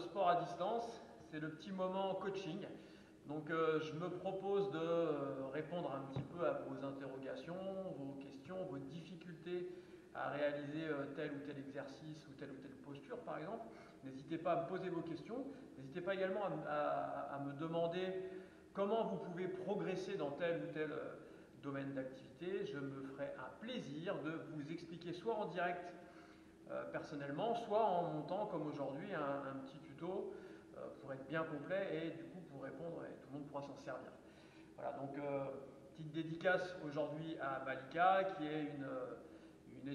sport à distance, c'est le petit moment coaching. Donc je me propose de répondre un petit peu à vos interrogations, vos questions, vos difficultés à réaliser tel ou tel exercice ou telle posture par exemple. N'hésitez pas à me poser vos questions. N'hésitez pas également à me demander comment vous pouvez progresser dans tel ou tel domaine d'activité. Je me ferai un plaisir de vous expliquer soit en direct personnellement, soit en montant comme aujourd'hui un petit tuto pour être bien complet et du coup pour répondre et tout le monde pourra s'en servir. Voilà, donc petite dédicace aujourd'hui à Malika qui est une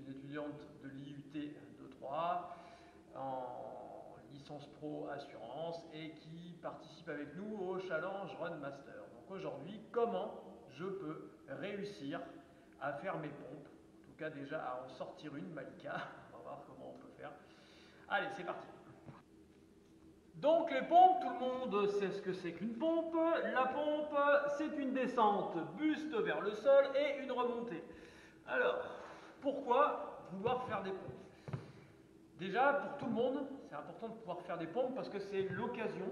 étudiante de l'IUT de Troyes en licence pro assurance et qui participe avec nous au Challenge Run Master. Donc aujourd'hui, comment je peux réussir à faire mes pompes? En tout cas déjà à en sortir une, Malika. On va voir comment on peut faire. Allez, c'est parti. Donc les pompes, tout le monde sait ce que c'est qu'une pompe. La pompe, c'est une descente buste vers le sol et une remontée. Alors, pourquoi vouloir faire des pompes? Déjà, pour tout le monde, c'est important de pouvoir faire des pompes parce que c'est l'occasion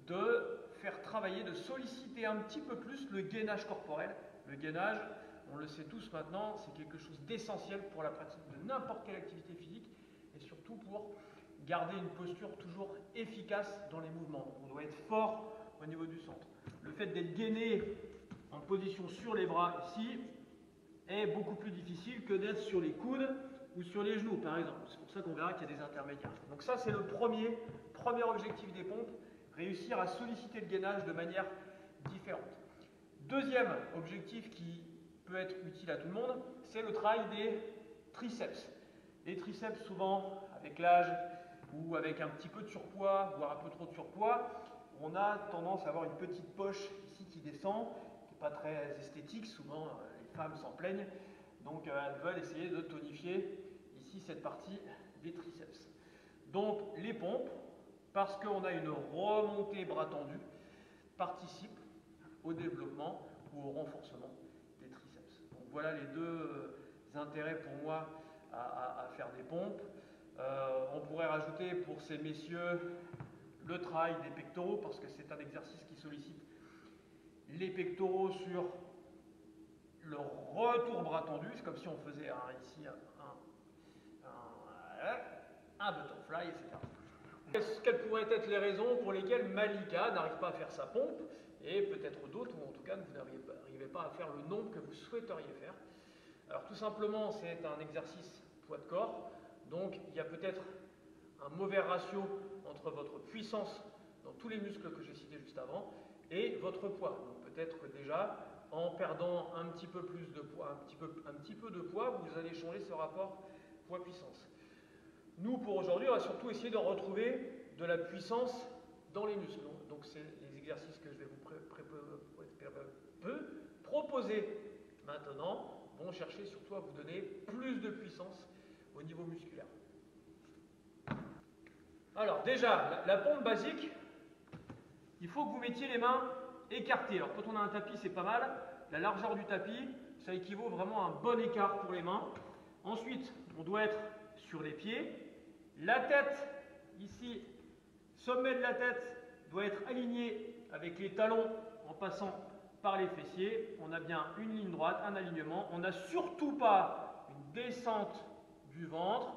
de faire travailler, de solliciter un petit peu plus le gainage corporel. Le gainage, on le sait tous maintenant, c'est quelque chose d'essentiel pour la pratique de n'importe quelle activité physique et surtout pour garder une posture toujours efficace dans les mouvements. On doit être fort au niveau du centre. Le fait d'être gainé en position sur les bras ici est beaucoup plus difficile que d'être sur les coudes ou sur les genoux par exemple. C'est pour ça qu'on verra qu'il y a des intermédiaires. Donc ça c'est le premier objectif des pompes, réussir à solliciter le gainage de manière différente. Deuxième objectif qui peut être utile à tout le monde, c'est le travail des triceps. Les triceps souvent avec l'âge ou avec un petit peu de surpoids, voire un peu trop de surpoids, on a tendance à avoir une petite poche ici qui descend, qui n'est pas très esthétique, souvent les femmes s'en plaignent, donc elles veulent essayer de tonifier ici cette partie des triceps. Donc les pompes, parce qu'on a une remontée bras tendu, participent au développement ou au renforcement des triceps. Donc voilà les deux intérêts pour moi à faire des pompes. On pourrait rajouter pour ces messieurs le travail des pectoraux parce que c'est un exercice qui sollicite les pectoraux sur le retour bras tendu. C'est comme si on faisait ici un butterfly, etc. Quelles pourraient être les raisons pour lesquelles Malika n'arrive pas à faire sa pompe et peut-être d'autres, ou en tout cas vous n'arrivez pas à faire le nombre que vous souhaiteriez faire? Alors tout simplement, c'est un exercice poids de corps, donc il y a peut-être un mauvais ratio entre votre puissance dans tous les muscles que j'ai cités juste avant et votre poids. Donc peut-être que déjà, en perdant un petit peu plus de poids, un petit peu de poids, vous allez changer ce rapport poids-puissance. Nous, pour aujourd'hui, on va surtout essayer de retrouver de la puissance dans les muscles. Donc c'est les exercices que je vais vous proposer maintenant vont chercher surtout à vous donner plus de puissance au niveau musculaire. Alors déjà, la pompe basique, il faut que vous mettiez les mains écartées. Alors quand on a un tapis, c'est pas mal. La largeur du tapis, ça équivaut vraiment à un bon écart pour les mains. Ensuite, on doit être sur les pieds. La tête, ici, sommet de la tête, doit être aligné avec les talons en passant par les fessiers. On a bien une ligne droite, un alignement. On n'a surtout pas une descente du ventre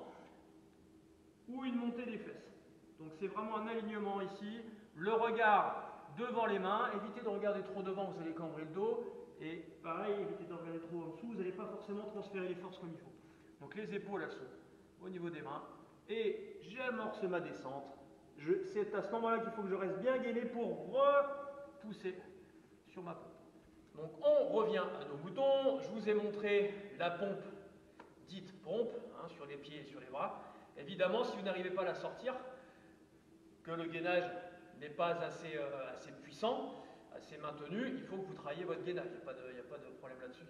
ou une montée des fesses. Donc c'est vraiment un alignement ici. Le regard devant les mains. Évitez de regarder trop devant, vous allez cambrer le dos. Et pareil, évitez de regarder trop en dessous, vous n'allez pas forcément transférer les forces comme il faut. Donc les épaules, elles sont au niveau des mains. Et j'amorce ma descente. C'est à ce moment-là qu'il faut que je reste bien gainé pour repousser sur ma pompe. Donc on revient à nos boutons. Je vous ai montré la pompe dite pompe, sur les pieds et sur les bras. Évidemment, si vous n'arrivez pas à la sortir, que le gainage n'est pas assez puissant, assez maintenu, il faut que vous travailliez votre gainage. Il n'y a pas de problème là-dessus.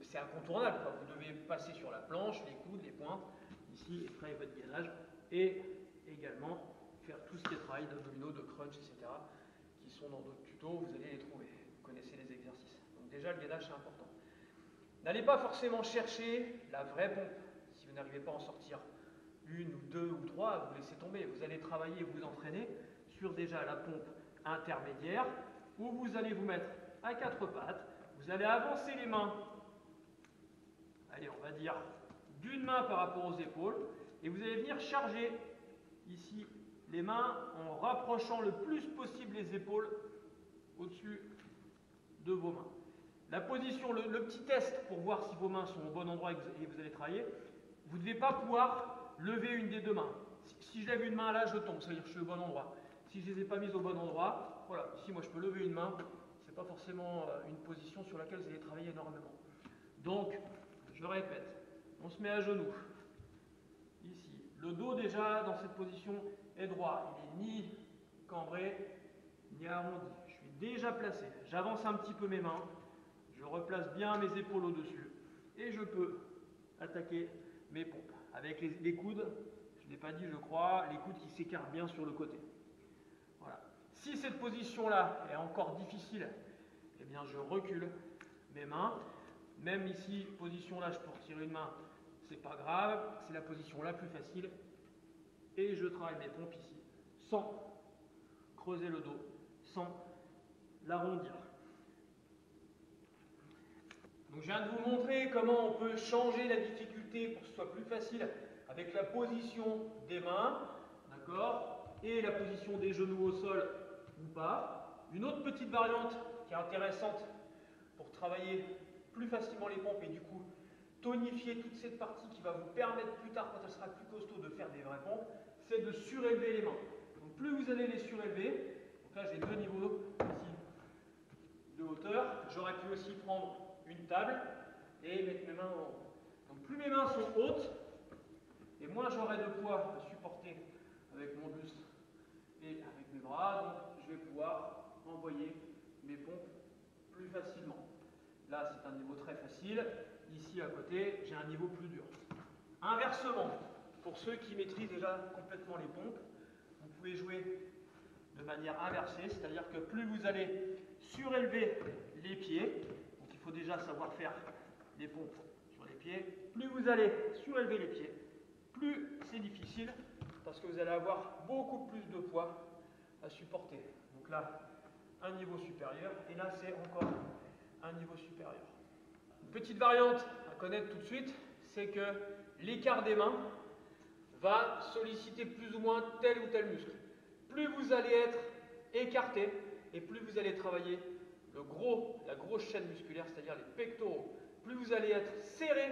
C'est incontournable. Vous devez passer sur la planche, les coudes, les pointes, ici, et travailler votre gainage. Et également faire tout ce qui est travail d'abdominaux, de crunch, etc., qui sont dans d'autres tutos, vous allez les trouver. Vous connaissez les exercices. Donc déjà, le gainage, c'est important. N'allez pas forcément chercher la vraie pompe si vous n'arrivez pas à en sortir une ou deux ou trois, vous laissez tomber. Vous allez travailler, vous entraîner sur déjà la pompe intermédiaire, où vous allez vous mettre à quatre pattes, vous allez avancer les mains, allez, on va dire d'une main par rapport aux épaules, et vous allez venir charger ici les mains en rapprochant le plus possible les épaules au-dessus de vos mains. La position, le petit test pour voir si vos mains sont au bon endroit et vous allez travailler, vous ne devez pas pouvoir lever une des deux mains. Si je lève une main là, je tombe, ça veut dire que je suis au bon endroit. Si je ne les ai pas mises au bon endroit, voilà, ici moi je peux lever une main, ce n'est pas forcément une position sur laquelle vous allez travailler énormément. Donc, je répète, on se met à genoux, ici. Le dos déjà dans cette position est droit, il n'est ni cambré, ni arrondi. Je suis déjà placé, j'avance un petit peu mes mains, je replace bien mes épaules au-dessus, et je peux attaquer mes pompes. Avec les coudes, je ne l'ai pas dit je crois, les coudes qui s'écartent bien sur le côté. Voilà. Si cette position-là est encore difficile, eh bien je recule mes mains. Même ici, position là, je peux retirer une main, c'est pas grave, c'est la position la plus facile. Et je travaille mes pompes ici, sans creuser le dos, sans l'arrondir. Donc je viens de vous montrer comment on peut changer la difficulté pour que ce soit plus facile avec la position des mains, d'accord, et la position des genoux au sol ou pas. Une autre petite variante qui est intéressante pour travailler plus facilement les pompes et du coup tonifier toute cette partie qui va vous permettre plus tard, quand elle sera plus costaud, de faire des vraies pompes, c'est de surélever les mains. Donc plus vous allez les surélever, donc là j'ai deux niveaux ici de hauteur, j'aurais pu aussi prendre une table et mettre mes mains en haut. Donc plus mes mains sont hautes, et moins j'aurai de poids à supporter avec mon buste et avec mes bras, donc je vais pouvoir envoyer mes pompes plus facilement. Là c'est un niveau très facile, ici à côté j'ai un niveau plus dur. Inversement, pour ceux qui maîtrisent déjà complètement les pompes, vous pouvez jouer de manière inversée, c'est-à-dire que plus vous allez surélever les pieds, donc il faut déjà savoir faire les pompes sur les pieds, plus vous allez surélever les pieds, plus c'est difficile parce que vous allez avoir beaucoup plus de poids à supporter. Donc là, un niveau supérieur, et là c'est encore un niveau supérieur. Une petite variante à connaître tout de suite, c'est que l'écart des mains va solliciter plus ou moins tel ou tel muscle. Plus vous allez être écarté et plus vous allez travailler la grosse chaîne musculaire, c'est-à-dire les pectoraux. Plus vous allez être serré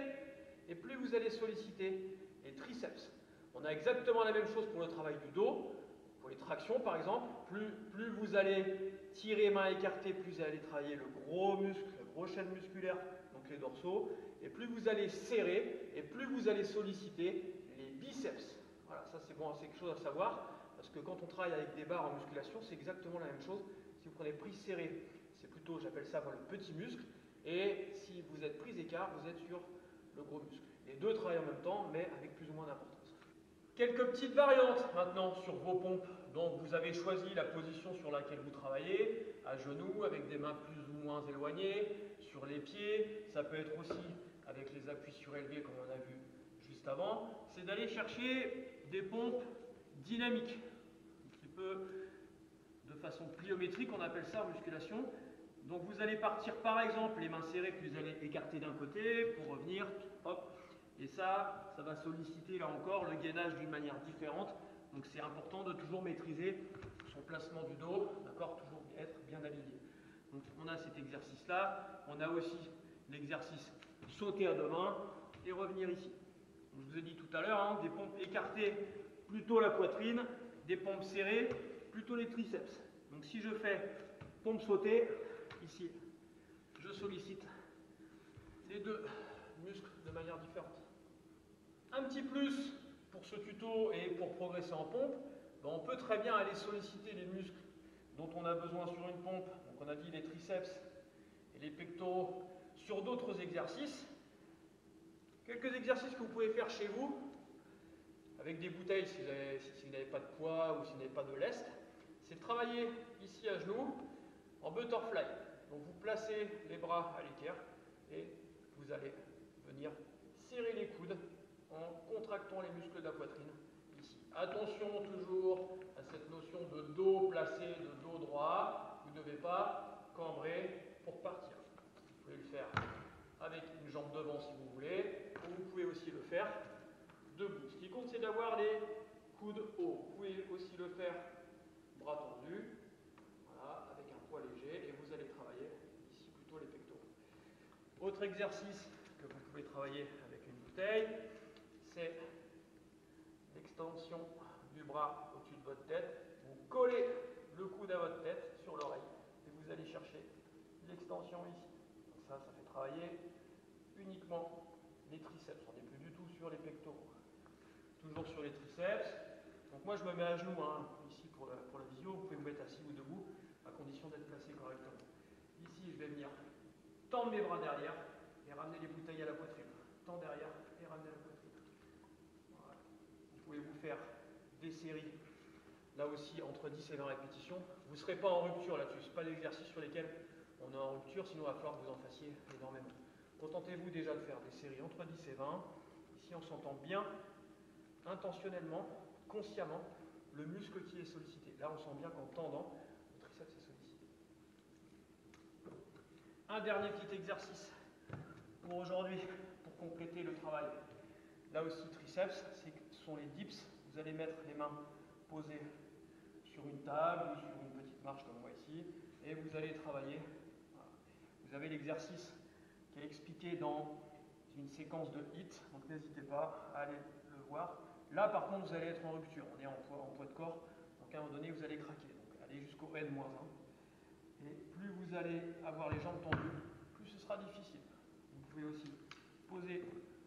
et plus vous allez solliciter les triceps. On a exactement la même chose pour le travail du dos, pour les tractions par exemple. Plus vous allez tirer main écartée, plus vous allez travailler le gros muscle, la grosse chaîne musculaire, donc les dorsaux. Et plus vous allez serrer et plus vous allez solliciter les biceps. Voilà, ça c'est bon, c'est quelque chose à savoir. Parce que quand on travaille avec des barres en musculation, c'est exactement la même chose. Si vous prenez prise serrée, c'est plutôt, j'appelle ça moi, le petit muscle. Et si vous êtes prise écart, vous êtes sur le gros muscle. Les deux travaillent en même temps, mais avec plus ou moins d'importance. Quelques petites variantes maintenant sur vos pompes. Donc vous avez choisi la position sur laquelle vous travaillez, à genoux, avec des mains plus ou moins éloignées, sur les pieds. Ça peut être aussi avec les appuis surélevés comme on a vu juste avant. C'est d'aller chercher des pompes dynamiques, un petit peu de façon pliométrique, on appelle ça en musculation. Donc vous allez partir par exemple les mains serrées que vous allez écarter d'un côté pour revenir, hop, et ça va solliciter là encore le gainage d'une manière différente. Donc c'est important de toujours maîtriser son placement du dos, d'accord, toujours être bien aligné. Donc on a cet exercice-là, on a aussi l'exercice sauter à deux mains et revenir ici. Donc, je vous ai dit tout à l'heure, hein, des pompes écartées plutôt la poitrine, des pompes serrées plutôt les triceps. Donc si je fais pompe sautée, ici, je sollicite les deux muscles de manière différente. Un petit plus pour ce tuto et pour progresser en pompe, ben on peut très bien aller solliciter les muscles dont on a besoin sur une pompe. Donc on a dit les triceps et les pectoraux sur d'autres exercices. Quelques exercices que vous pouvez faire chez vous, avec des bouteilles si vous n'avez pas de poids ou si vous n'avez pas de lest, c'est de travailler ici à genoux en butterfly. Donc vous placez les bras à l'équerre et vous allez venir serrer les coudes en contractant les muscles de la poitrine ici. Attention toujours à cette notion de dos placé, de dos droit. Vous ne devez pas cambrer pour partir. Vous pouvez le faire avec une jambe devant si vous voulez, ou vous pouvez aussi le faire debout. Ce qui compte, c'est d'avoir les coudes hauts. Vous pouvez aussi le faire bras tendus, voilà, avec un poids léger, et vous allez travailler ici plutôt les pectoraux. Autre exercice que vous pouvez travailler avec une bouteille, c'est l'extension du bras au-dessus de votre tête. Vous collez le coude à votre tête sur l'oreille et vous allez chercher l'extension ici. Ça fait travailler uniquement les triceps. On n'est plus du tout sur les pectoraux. Toujours sur les triceps. Donc moi je me mets à genoux ici pour la visio. Vous pouvez vous mettre assis ou debout à condition d'être placé correctement. Ici je vais venir tendre mes bras derrière et ramener les bouteilles à la poitrine. Tendre derrière et ramener la poitrine. Voilà. Vous pouvez vous faire des séries là aussi entre 10 et 20 répétitions. Vous ne serez pas en rupture là-dessus. Ce n'est pas l'exercice sur lesquels on est en rupture, sinon il va falloir que vous en fassiez énormément. Contentez-vous déjà de faire des séries entre 10 et 20. Ici on s'entend bien, intentionnellement, consciemment, le muscle qui est sollicité. Là on sent bien qu'en tendant, le triceps est sollicité. Un dernier petit exercice pour aujourd'hui, pour compléter le travail. Là aussi triceps, ce sont les dips. Vous allez mettre les mains posées sur une table ou sur une petite marche comme moi ici, et vous allez travailler. Voilà. Vous avez l'exercice qui est expliqué dans une séquence de HIIT, donc n'hésitez pas à aller le voir. Là par contre vous allez être en rupture, on est en poids de corps, donc à un moment donné vous allez craquer, donc allez jusqu'au N-1. Et plus vous allez avoir les jambes tendues, plus ce sera difficile. Vous pouvez aussi poser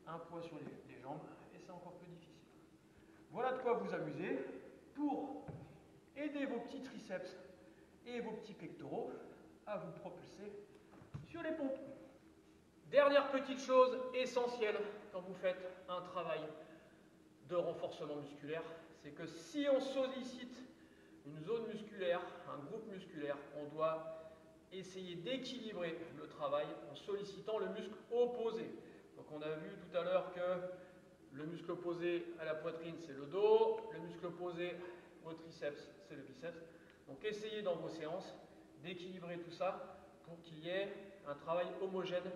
un poids sur les jambes, et c'est encore plus difficile. Voilà de quoi vous amuser pour aider vos petits triceps et vos petits pectoraux à vous propulser sur les pompes. Dernière petite chose essentielle quand vous faites un travail de renforcement musculaire, c'est que si on sollicite une zone musculaire, un groupe musculaire, on doit essayer d'équilibrer le travail en sollicitant le muscle opposé. Donc on a vu tout à l'heure que le muscle opposé à la poitrine, c'est le dos, le muscle opposé au triceps, c'est le biceps. Donc essayez dans vos séances d'équilibrer tout ça pour qu'il y ait un travail homogène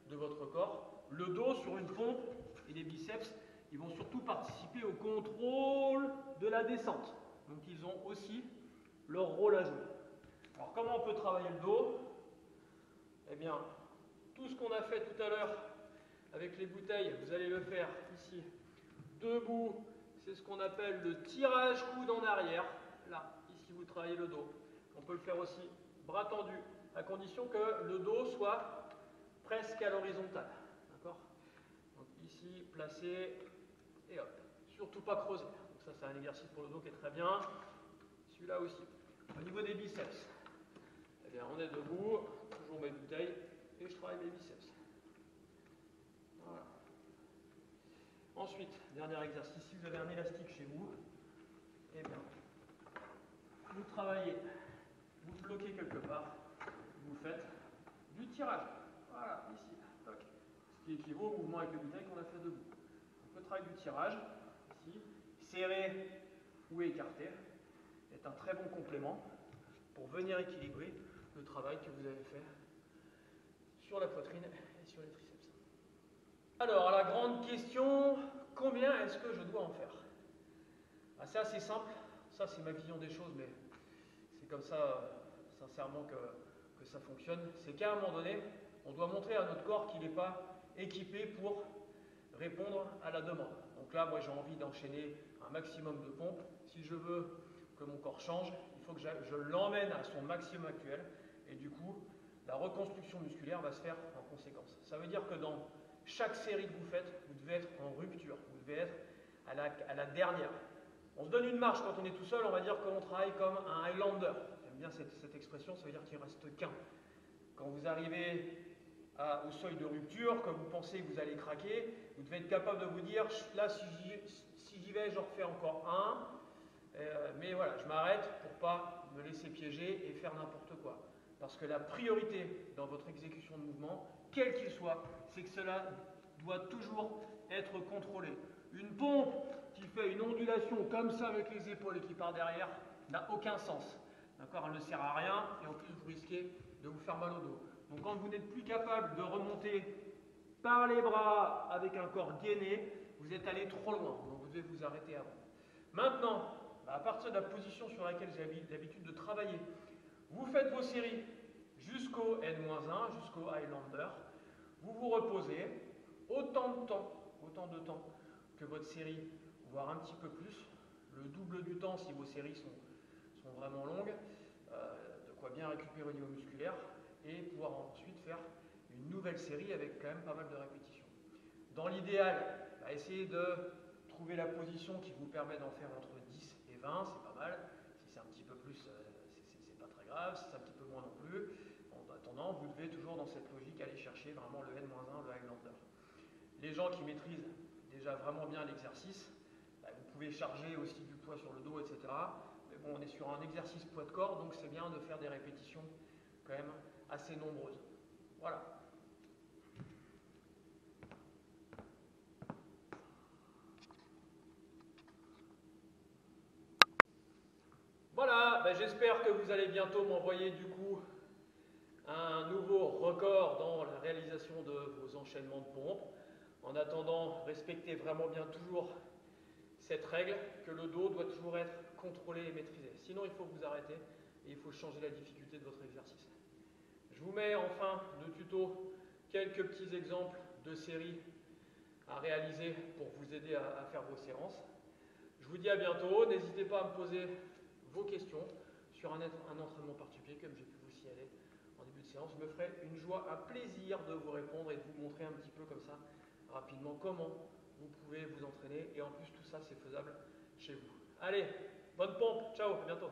de votre corps. Le dos sur une pompe et les biceps, ils vont surtout participer au contrôle de la descente. Donc ils ont aussi leur rôle à jouer. Alors comment on peut travailler le dos? Eh bien, tout ce qu'on a fait tout à l'heure avec les bouteilles, vous allez le faire ici, debout. C'est ce qu'on appelle le tirage coude en arrière. Là, ici vous travaillez le dos. On peut le faire aussi bras tendus, à condition que le dos soit presque à l'horizontale. D'accord? Donc ici, placé et hop. Surtout pas creuser. Donc ça, c'est un exercice pour le dos qui est très bien. Celui-là aussi. Au niveau des biceps, eh bien, on est debout, toujours mes bouteilles, et je travaille mes biceps. Voilà. Ensuite, dernier exercice, si vous avez un élastique chez vous, eh bien, vous travaillez, vous bloquez quelque part, vous faites du tirage. Voilà, ici, toc. Ce qui équivaut au mouvement avec les bouteilles qu'on a fait debout. Donc le travail du tirage, ici, serré ou écarté, est un très bon complément pour venir équilibrer le travail que vous avez fait sur la poitrine et sur les triceps. Alors, la grande question, combien est-ce que je dois en faire? C'est assez simple, ça c'est ma vision des choses, mais c'est comme ça, sincèrement, que ça fonctionne. C'est qu'à un moment donné, on doit montrer à notre corps qu'il n'est pas équipé pour répondre à la demande. Donc là, moi j'ai envie d'enchaîner un maximum de pompes. Si je veux que mon corps change, il faut que je l'emmène à son maximum actuel, et du coup, la reconstruction musculaire va se faire en conséquence. Ça veut dire que dans chaque série que vous faites, vous devez être en rupture, vous devez être à la dernière. On se donne une marche quand on est tout seul, on va dire qu'on travaille comme un Highlander. J'aime bien cette expression, ça veut dire qu'il ne reste qu'un. Quand vous arrivez au seuil de rupture, que vous pensez que vous allez craquer, vous devez être capable de vous dire, là si j'y vais, j'en refais encore un, mais voilà, je m'arrête pour ne pas me laisser piéger et faire n'importe quoi. Parce que la priorité dans votre exécution de mouvement, quel qu'il soit, c'est que cela doit toujours être contrôlé. Une pompe qui fait une ondulation comme ça avec les épaules et qui part derrière n'a aucun sens. D'accord? Elle ne sert à rien et en plus vous risquez de vous faire mal au dos. Donc quand vous n'êtes plus capable de remonter par les bras avec un corps gainé, vous êtes allé trop loin. Donc vous devez vous arrêter avant. Maintenant, à partir de la position sur laquelle j'ai l'habitude de travailler, vous faites vos séries jusqu'au N-1, jusqu'au Highlander. Vous vous reposez autant de temps que votre série, voire un petit peu plus, le double du temps si vos séries sont vraiment longues, de quoi bien récupérer au niveau musculaire et pouvoir ensuite faire une nouvelle série avec quand même pas mal de répétitions. Dans l'idéal, essayez de trouver la position qui vous permet d'en faire entre 10 et 20, c'est pas mal. Si c'est un petit peu plus, c'est pas très grave. Si c'est un petit peu moins non plus, en attendant, vous devez toujours dans cette logique aller chercher vraiment le N-1, le Highlander. Les gens qui maîtrisent déjà vraiment bien l'exercice, vous pouvez charger aussi du poids sur le dos, etc. Mais bon, on est sur un exercice poids de corps, donc c'est bien de faire des répétitions quand même assez nombreuses. Voilà. Voilà, j'espère que vous allez bientôt m'envoyer du coup un nouveau record dans la réalisation de vos enchaînements de pompes. En attendant, respectez vraiment bien toujours cette règle que le dos doit toujours être contrôlé et maîtrisé. Sinon, il faut vous arrêter et il faut changer la difficulté de votre exercice. Je vous mets enfin de tuto quelques petits exemples de séries à réaliser pour vous aider à faire vos séances. Je vous dis à bientôt. N'hésitez pas à me poser vos questions sur un entraînement particulier comme j'ai pu vous signaler en début de séance. Je me ferai une joie, un plaisir de vous répondre et de vous montrer un petit peu comme ça rapidement comment vous pouvez vous entraîner et en plus tout ça c'est faisable chez vous. Allez, bonne pompe, ciao, à bientôt.